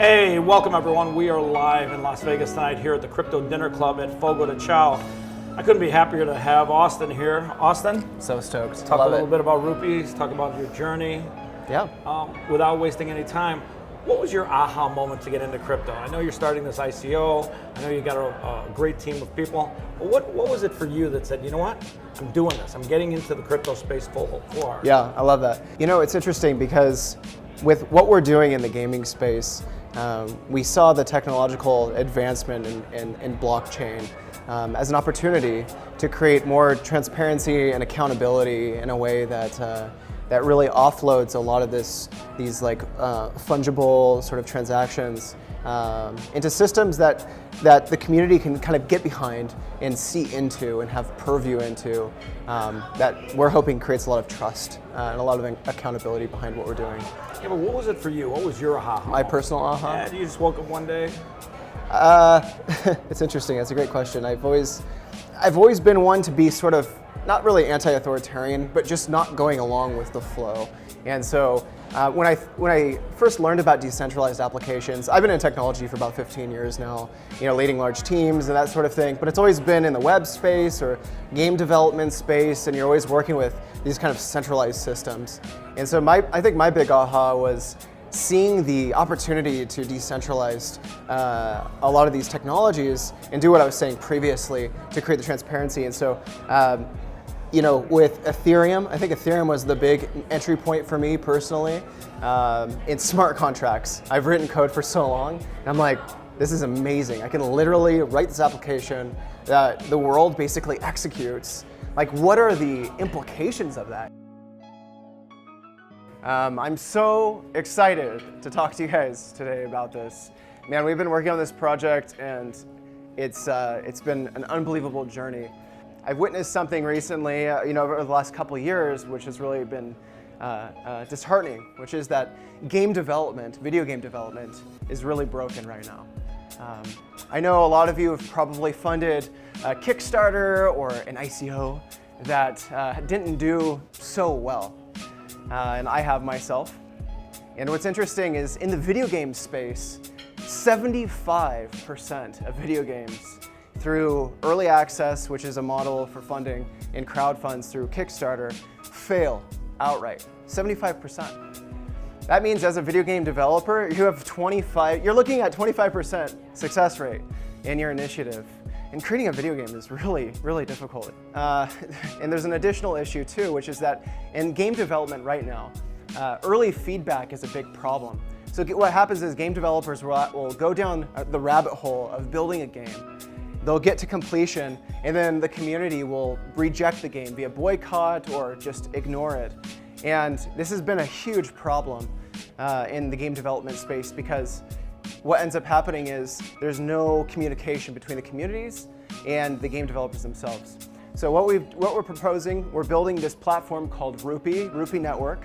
Hey, welcome everyone. We are live in Las Vegas tonight here at the Crypto Dinner Club at Fogo de Chao. I couldn't be happier to have Austin here. Austin? So stoked. Talk a little bit about RUPIE, talk about your journey. Yeah. Without wasting any time, what was your aha moment to get into crypto? I know you're starting this ICO. I know you got a great team of people. But what was it for you that said, you know what? I'm doing this. I'm getting into the crypto space full hard. Yeah, I love that. You know, it's interesting because with what we're doing in the gaming space, we saw the technological advancement in blockchain as an opportunity to create more transparency and accountability in a way that that really offloads a lot of these like fungible sort of transactions into systems that the community can kind of get behind and see into and have purview into, that we're hoping creates a lot of trust and a lot of accountability behind what we're doing. Yeah, but what was it for you? What was your aha? My personal aha? Yeah, you just woke up one day? It's interesting. That's a great question. I've always been one to be sort of not really anti-authoritarian, but just not going along with the flow. And so when I first learned about decentralized applications, I've been in technology for about 15 years now, you know, leading large teams and that sort of thing, but it's always been in the web space or game development space, and you're always working with these kind of centralized systems. And so I think my big aha was seeing the opportunity to decentralize a lot of these technologies and do what I was saying previously to create the transparency. And so, you know, with Ethereum, I think Ethereum was the big entry point for me personally in smart contracts. I've written code for so long, and I'm like, this is amazing. I can literally write this application that the world basically executes. Like, what are the implications of that? I'm so excited to talk to you guys today about this. Man, we've been working on this project, and it's been an unbelievable journey. I've witnessed something recently, you know, over the last couple of years, which has really been disheartening, which is that game development, video game development, is really broken right now. I know a lot of you have probably funded a Kickstarter or an ICO that didn't do so well. And I have myself. And what's interesting is in the video game space, 75% of video games through early access, which is a model for funding in crowdfunds through Kickstarter, fail outright, 75%. That means as a video game developer, you're looking at 25% success rate in your initiative. And creating a video game is really, really difficult. And there's an additional issue too, which is that in game development right now, early feedback is a big problem. So what happens is game developers will go down the rabbit hole of building a game. They'll get to completion, and then the community will reject the game via boycott or just ignore it. And this has been a huge problem in the game development space, because what ends up happening is there's no communication between the communities and the game developers themselves. So what we're proposing, we're building this platform called RUPIE Network,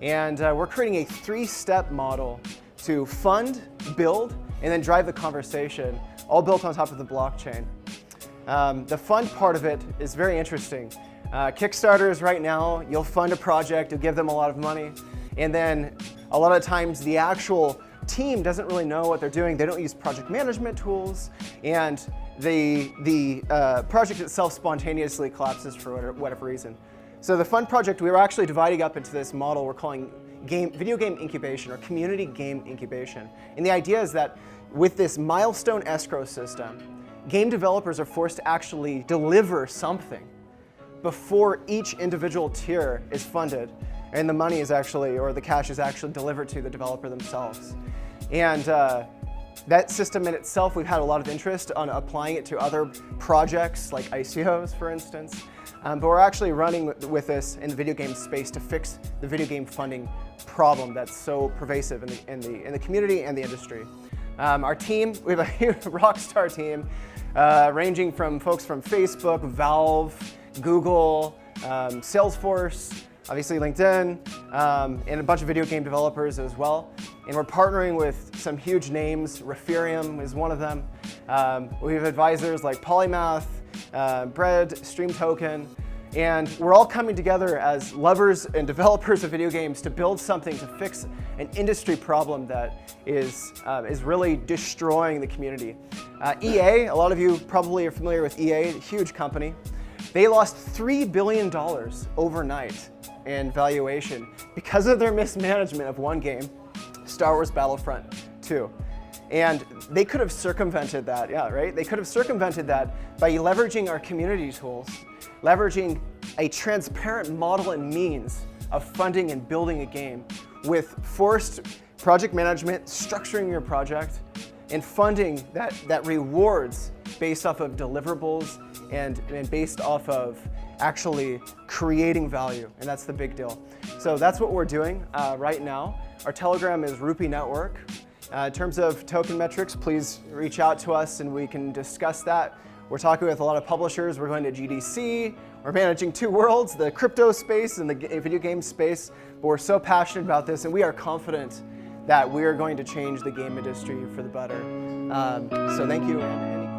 and we're creating a 3-step model to fund, build, and then drive the conversation, all built on top of the blockchain. The fund part of it is very interesting. Kickstarters right now, you'll fund a project, you'll give them a lot of money, and then a lot of times the actual team doesn't really know what they're doing. They don't use project management tools, and the project itself spontaneously collapses for whatever reason. So the fund project, we were actually dividing up into this model we're calling video game incubation or community game incubation. And the idea is that with this milestone escrow system, game developers are forced to actually deliver something before each individual tier is funded, and the money is actually, or the cash is actually delivered to the developer themselves. And that system in itself, we've had a lot of interest on applying it to other projects like ICOs, for instance. But we're actually running with this in the video game space to fix the video game funding problem that's so pervasive in the community and the industry. Our team, we have a rock star team, ranging from folks from Facebook, Valve, Google, Salesforce, obviously LinkedIn, and a bunch of video game developers as well. And we're partnering with some huge names. Ethereum is one of them. We have advisors like Polymath, Bread, Stream Token, And we're all coming together as lovers and developers of video games to build something to fix an industry problem that is really destroying the community. EA, a lot of you probably are familiar with EA, a huge company. They lost $3 billion overnight in valuation because of their mismanagement of one game, Star Wars Battlefront 2. And they could have circumvented that, yeah, right? They could have circumvented that by leveraging our community tools, leveraging a transparent model and means of funding and building a game with forced project management, structuring your project, and funding that rewards based off of deliverables and based off of actually creating value, and that's the big deal. So that's what we're doing right now. Our Telegram is RUPIE Network. In terms of token metrics, please reach out to us and we can discuss that. We're talking with a lot of publishers. We're going to GDC. We're managing two worlds, the crypto space and the video game space. But we're so passionate about this, and we are confident that we are going to change the game industry for the better. So thank you, and any